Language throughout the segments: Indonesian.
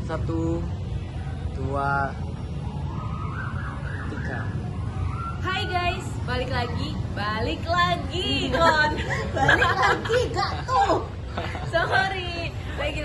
1, 2, 3. Hai guys, balik lagi kon. Balik lagi gak tuh? Sorry, lagi.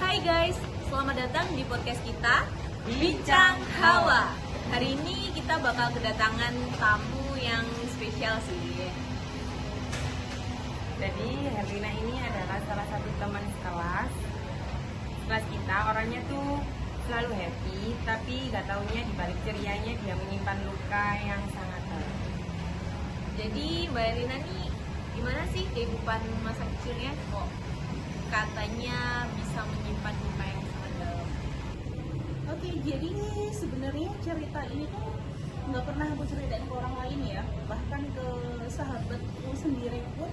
Hai guys, selamat datang di podcast kita Bincang Hawa. Hari ini kita bakal kedatangan tamu yang spesial sih. Jadi Herlina ini adalah salah satu teman kelas kita. Orangnya tuh selalu happy, tapi gak taunya di balik cerianya dia menyimpan luka yang sangat dalam. Jadi Mbak Elina nih gimana sih kehidupan masa kecilnya, kok katanya bisa menyimpan luka yang sangat dalam? Oke, jadi sebenarnya cerita ini tuh nggak pernah aku ceritain ke orang lain ya. Bahkan ke sahabatku sendiri pun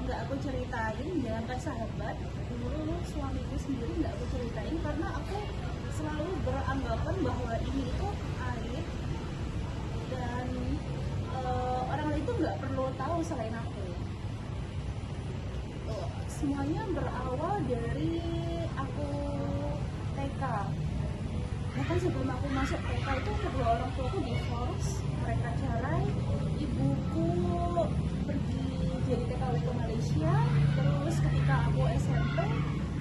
nggak aku ceritain. Jangankan sahabat, dulu suamiku sendiri nggak aku ceritain karena aku selalu beranggapan bahwa ini itu aib dan orang lain itu nggak perlu tahu selain aku. Semuanya berawal dari aku TK. Bahkan sebelum aku masuk TK itu kedua orang tuaku divorce, mereka cerai, ibuku pergi jadi TKW ke Malaysia. Terus ketika aku SMP,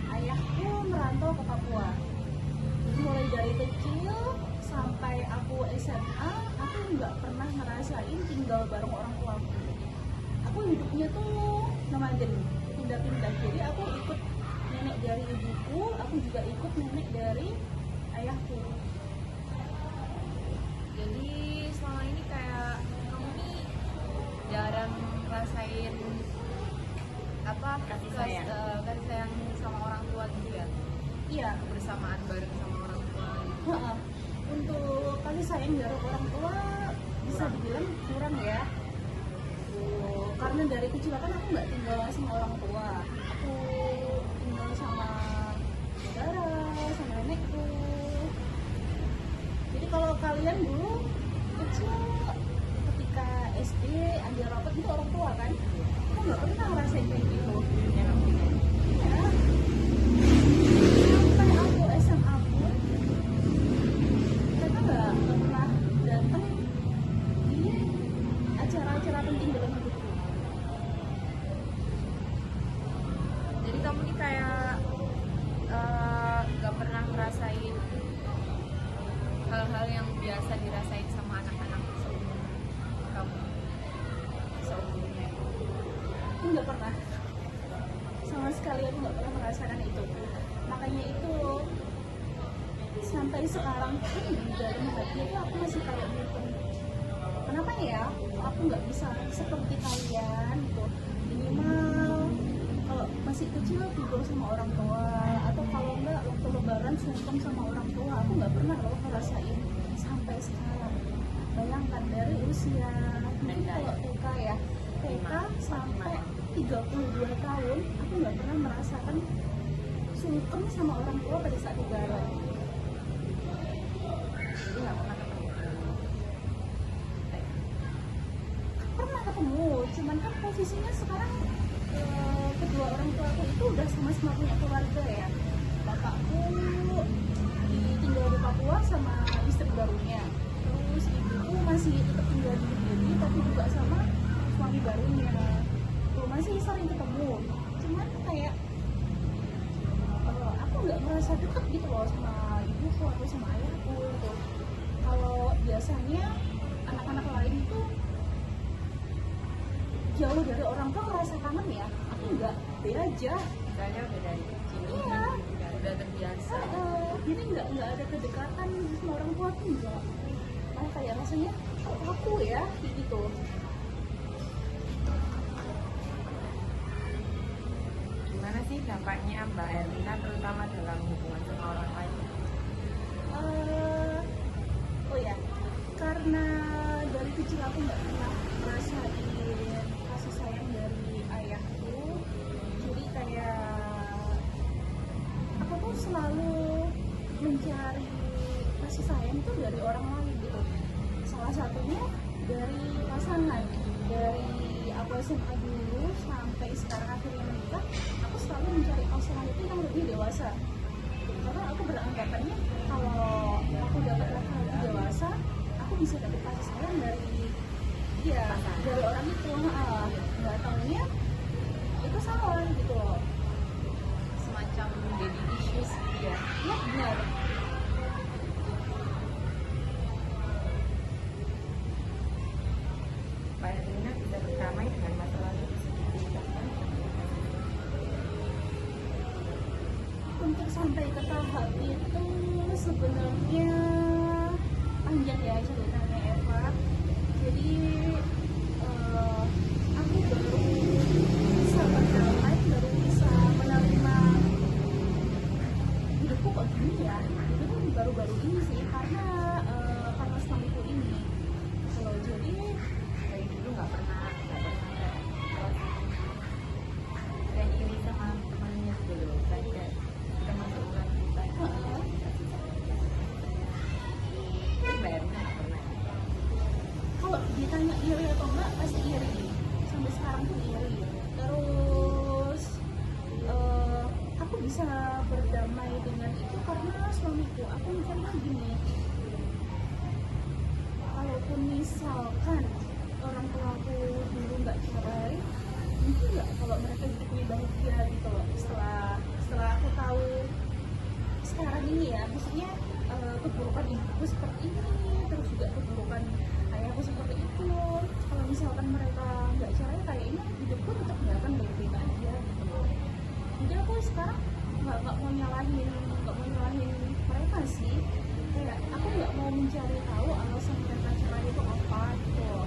ayahku merantau ke Papua. Jadi mulai dari kecil sampai aku SMA, aku nggak pernah ngerasain tinggal bareng orang tuaku. Aku hidupnya tuh nomaden, pindah-pindah. Jadi aku ikut nenek dari ibuku, aku juga ikut nenek dari ayahku. Jadi selama ini kayak kamu nih jarang ngerasain Kasih sayang. kasih sayang sama orang tua gitu ya? Iya. Bersamaan bareng sama orang tua gitu. Untuk kasih sayang dari orang tua bisa dibilang kurang ya. Karena dari kecil kan aku nggak tinggal sama orang tua, aku tinggal sama saudara, sama nenekku. Jadi kalau kalian dulu kecil ketika SD ambil rapot itu orang tua kan, aku nggak pernah ngerasain kayak gitu. Ya. Sampai aku SMA pun mereka nggak pernah datang di acara-acara penting dalam hidupku. Jadi kamu nih kayak gak pernah ngerasain hal-hal yang biasa dirasain sama anak-anak seumurnya. Aku nggak pernah, sama sekali aku nggak pernah merasakan itu. Makanya itu sampai sekarang pun di dalam hati itu aku masih kayak gitu. Kenapa ya aku nggak bisa seperti kalian gitu, minimal kalau masih kecil tidur sama orang tua, atau kalau enggak waktu lebaran sungkem sama orang tua. Aku nggak pernah loh ngerasain sampai sekarang. Bayangkan dari usia mungkin kalau TK ya, TK sampai 32 tahun aku nggak pernah merasakan sungkem sama orang tua pada saat lebaran. Jadi gak pernah ketemu. Pernah ketemu, cuman kan posisinya sekarang kedua orang tua aku itu udah sama-sama punya keluarga ya. Bapakku tinggal di Papua sama istri barunya, terus ibuku masih tetap tinggal di Kediri tapi juga sama suami barunya. Tuh masih sering ketemu, cuman kayak aku nggak merasa dekat gitu loh sama ibuku atau sama ayahku gitu. Kalau biasanya anak-anak lain itu jauh dari orang tua merasa kangen ya, aku enggak, beda aja. Misalnya udah dari kecil. Iya. Udah terbiasa. Jadi nggak ada kedekatan sama orang tua tuh enggak. Malah kayak rasanya kok aku ya kayak gitu. Gimana sih dampaknya Mbak Herlina terutama dalam hubungan sama orang lain? Oh ya, karena dari kecil aku nggak satunya dari pasangan. Dari aku SMA dulu sampai sekarang akhirnya menikah, aku selalu mencari pasangan itu yang lebih dewasa. Karena aku beranggapannya kalau aku dapat laki lebih dewasa, aku bisa dapat kasih sayang dari dia, dari orang itu. Nggak taunya itu salah gitu loh. Semacam daddy issues gitu ya. Ya benar. Mbak Erlina bisa berdamai dengan masa lalu Untuk sampai ke tahap itu sebenarnya panjang ya ceritanya Eva. Jadi aku baru bisa berdamai, baru bisa menerima hidupku kok gini ya. Itu kan baru-baru ini sih karena suamiku ini. Kalau jadi dari dulu nggak pernah dan iri sama temannya dulu kayak teman seumuran kita Mbak Erlina nggak pernah kalau ditanya iri atau enggak pasti iri, sampai sekarang tuh iri. Terus aku bisa berdamai dengan itu karena suamiku. Aku mikirnya gini, kalaupun misalkan orang tuaku dulu nggak cerai, mungkin nggak kalau mereka hidupnya bahagia gitu loh. Setelah aku tahu sekarang ini ya, maksudnya keburukan ibuku seperti ini, terus juga keburukan ayahku seperti itu. Kalau misalkan mereka nggak cerai, kayaknya hidupku tetap nggak akan baik-baik aja gitu loh. Jadi aku sekarang nggak mau nyalahin mereka sih. Kayak aku nggak mau mencari tahu alasan mereka cerai itu apa gitu loh.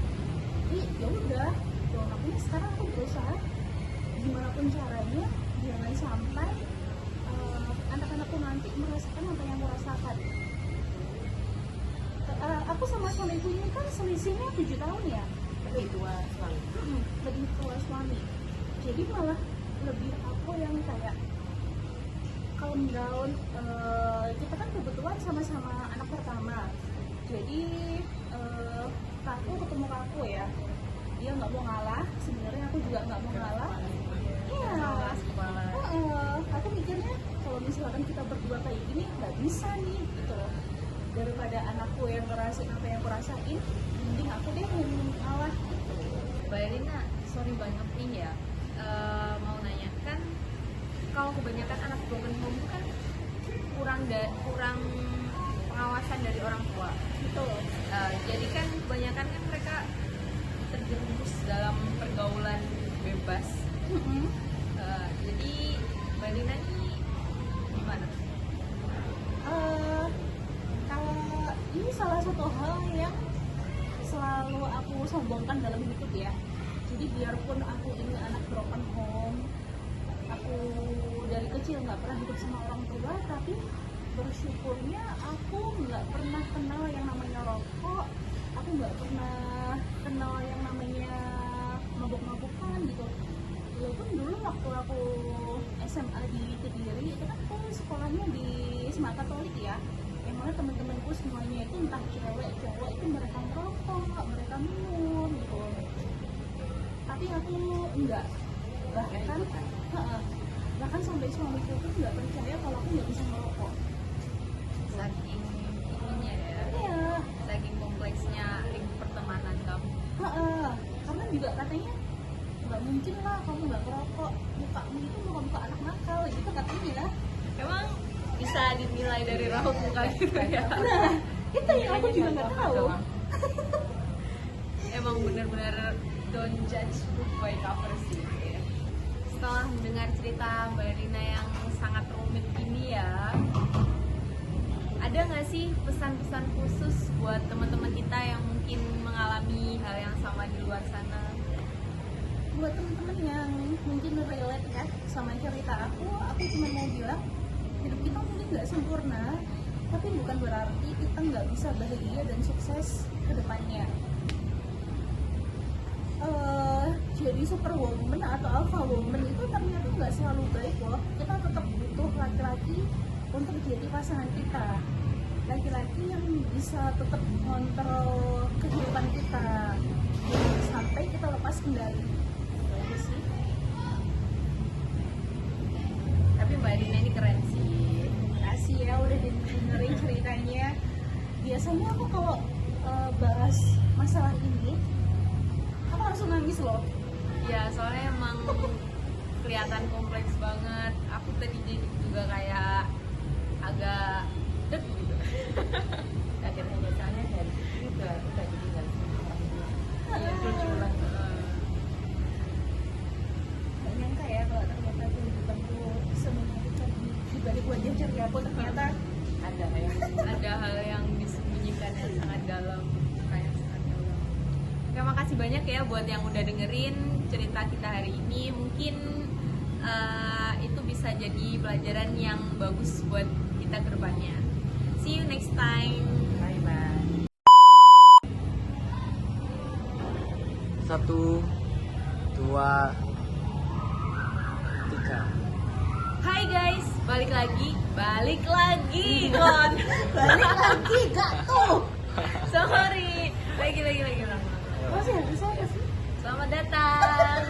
Jadi ya udah, gitu. Makanya sekarang aku berusaha gimana pun caranya jangan sampai anak-anakku nanti merasakan apa yang aku rasakan. Aku sama suamiku ini kan selisihnya 7 tahun ya. lebih tua suami. Lebih tua suami. Jadi malah lebih aku yang kayak calm down. Kita kan kebetulan sama-sama anak pertama. Jadi kakku ketemu kakku ya. Dia nggak mau ngalah. Sebenarnya aku juga nggak mau ngalah. Iya. Aku mikirnya kalau misalkan kita berdua kayak gini nggak bisa nih gitu loh. Daripada anakku yang ngerasain apa yang aku rasain, mending aku deh yang ngalah gitu. Mbak Erlina, sorry banget nih ya, mau nanya kan kalau kebanyakan anak broken home itu kan kurang pengawasan dari orang tua. Betul. Jadi kan kebanyakan kan mereka terjerumus dalam pergaulan bebas. Jadi Mbak Erlina ini gimana? Kalau ini salah satu hal yang selalu aku sombongkan dalam hidup ya. Jadi biarpun aku ini anak broken home, aku dari kecil nggak pernah hidup sama orang tua, tapi bersyukurnya aku nggak pernah kenal yang namanya rokok, aku nggak pernah kenal yang namanya mabuk-mabukan gitu. Walaupun dulu waktu aku SMA di Kediri itu kan aku sekolahnya di SMA Katolik ya, yang mana teman-temanku semuanya itu entah cewek cowok itu mereka merokok, mereka minum gitu. Tapi aku enggak, bahkan sampai suamiku pun nggak percaya kalau aku nggak bisa merokok. Saking ininya ya, Iya, saking kompleksnya lingkup pertemanan kamu. karena juga katanya nggak mungkin lah kamu nggak merokok, mukamu itu muka anak nakal gitu katanya. Emang bisa dinilai dari raut muka gitu ya? Nah, itu yang aku juga nggak tahu. Emang benar-benar don't judge book by cover sih ya. Setelah mendengar cerita Mbak Erlina yang sangat rumit ini ya, ada nggak sih pesan-pesan khusus buat teman-teman kita yang mungkin mengalami hal yang sama di luar sana? Buat temen-temen yang mungkin relate ya sama cerita aku cuma mau bilang hidup kita mungkin nggak sempurna, tapi bukan berarti kita nggak bisa bahagia dan sukses ke depannya. Jadi superwoman atau alpha woman itu ternyata nggak selalu baik loh. Kita tetap butuh laki-laki untuk jadi pasangan kita, laki-laki yang bisa tetap mengontrol kehidupan udah dengerin ceritanya. Biasanya aku kalau bahas masalah ini, aku langsung nangis loh. Ya soalnya emang kelihatan kompleks banget. Aku tadi juga kayak agak deg gitu. Kaget aja soalnya dari itu aku tadi tinggal sama orang tua. Iya, curculan. Gak nyangka ya kalau ternyata kehidupan tuh semenyakitkan di balik wajah ceria pun ternyata Ada ya. Ada hal yang disembunyikan yang sangat dalam, kayak sangat dalam. Oke, makasih banyak ya buat yang udah dengerin cerita kita hari ini. Mungkin itu bisa jadi pelajaran yang bagus buat kita ke depannya. See you next time. Bye bye. 1, 2, 3. Hai guys, balik lagi Kon. balik lagi gak tuh. Sorry, lagi ulang. Masih harus ada sih. Selamat datang.